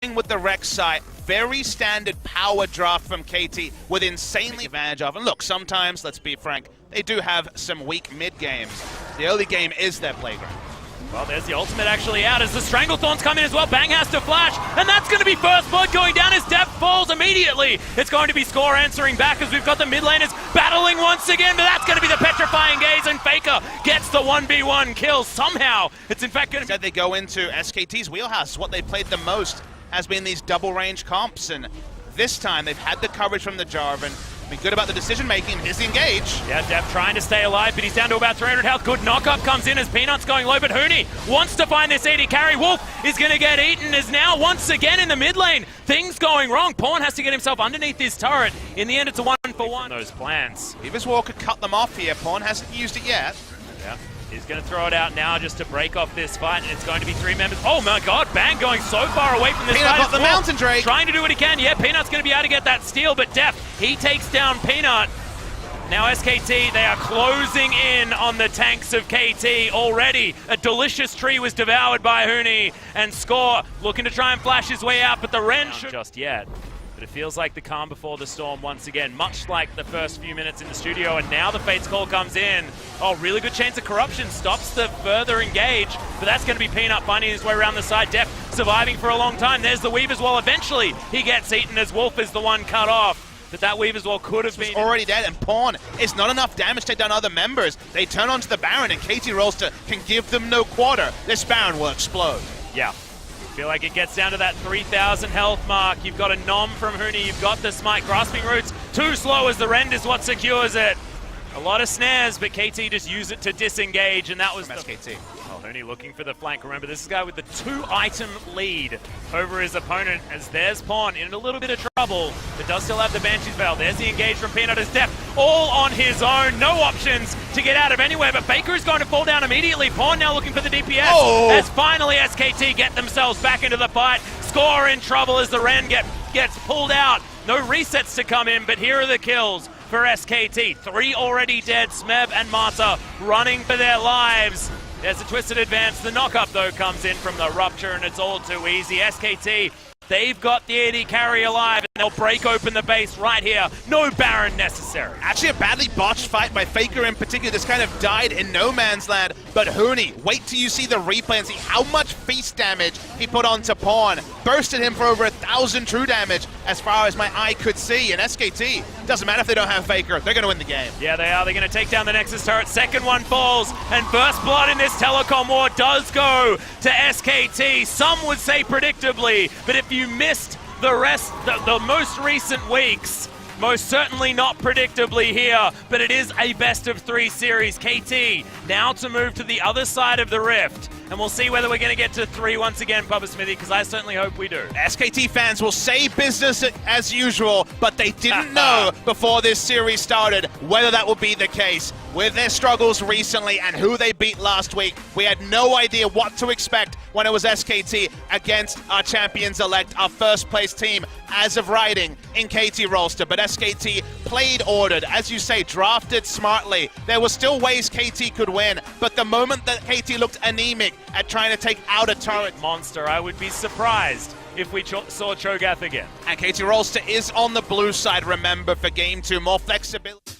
with the Rex site, very standard power draft from KT with insanely advantage of. And look, sometimes, let's be frank, they do have some weak mid games. The early game is their playground. Well, there's the ultimate actually out as the Stranglethorns come in as well. Bang has to flash, and that's going to be first blood going down as Def falls immediately. It's going to be Score answering back as we've got the mid laners battling once again, but that's going to be the petrifying gaze, and Faker gets the 1v1 kill somehow. It's in fact going to be... They go into SKT's wheelhouse. What they played the most has been these double range comps, and this time they've had the coverage from the Jarvan. Been good about the decision making, disengage. Yeah, Def trying to stay alive, but he's down to about 300 health. Good knockup comes in as Peanut's going low, but Huni wants to find this AD carry. Wolf is going to get eaten, is now once again in the mid lane. Things going wrong. Pawn has to get himself underneath his turret. In the end, it's a 1-for-1. Those plans. Reaver's Wall could cut them off here. Pawn hasn't used it yet. Yeah. He's going to throw it out now just to break off this fight, and it's going to be 3 members. Oh my god, Bang going so far away from this Peanut fight. got the Mountain Drake. Trying to do what he can. Yeah, Peanut's going to be able to get that steal, but Def, he takes down Peanut. Now SKT, they are closing in on the tanks of KT already. A delicious tree was devoured by Huni, and Score looking to try and flash his way out, but the Ren should... Just yet. But it feels like the calm before the storm once again, much like the first few minutes in the studio, and now the Fate's Call comes in. Oh, really good chance of corruption, stops the further engage, but that's going to be Peanut finding his way around the side. Def surviving for a long time. There's the Weaver's Wall. Eventually, he gets eaten as Wolf is the one cut off. But that Weaver's Wall could have been already dead, and Pawn is not enough damage to take down other members. They turn onto the Baron, and KT Rolster can give them no quarter. This Baron will explode. Yeah. Feel like it gets down to that 3,000 health mark. You've got a Nom from Huni, you've got the Smite. Grasping Roots, too slow as the Rend is what secures it. A lot of snares, but KT just use it to disengage, and that was from SKT. Oh, Huni looking for the flank. Remember, this is a guy with the 2-item lead over his opponent, as there's Pawn in a little bit of trouble, but does still have the Banshee's Veil. There's the engage from Peanut as Def, all on his own. No options to get out of anywhere, but Faker is going to fall down immediately. Pawn now looking for the DPS, as finally SKT get themselves back into the fight. Score in trouble as the Ren gets pulled out. No resets to come in, but here are the kills for SKT. 3 already dead, Smeb and Marta running for their lives. There's a twisted advance. The knock-up, though, comes in from the Rupture, and it's all too easy. SKT, they've got the AD carry alive, and they'll break open the base right here. No Baron necessary. Actually, a badly botched fight by Faker in particular. This kind of died in no man's land. But Huni, wait till you see the replay and see how much feast damage he put onto Pawn. Bursted him for over 1,000 true damage as far as my eye could see. And SKT, doesn't matter if they don't have Faker, they're going to win the game. Yeah, they are. They're going to take down the Nexus turret. Second one falls, and first blood in this Telecom war does go to SKT. Some would say predictably, but if you missed the most recent weeks, most certainly not predictably here, but it is a best-of-3 series. KT now to move to the other side of the rift, and we'll see whether we're going to get to 3 once again, Papa Smithy, because I certainly hope we do. SKT fans will say business as usual, but they didn't know before this series started whether that would be the case. With their struggles recently and who they beat last week, we had no idea what to expect when it was SKT against our champions-elect, our first-place team as of writing in KT Rolster. But SKT played ordered, as you say, drafted smartly. There were still ways KT could win, but the moment that KT looked anemic at trying to take out a turret monster, I would be surprised if we saw Cho'Gath again. And KT Rolster is on the blue side, remember, for Game 2. More flexibility.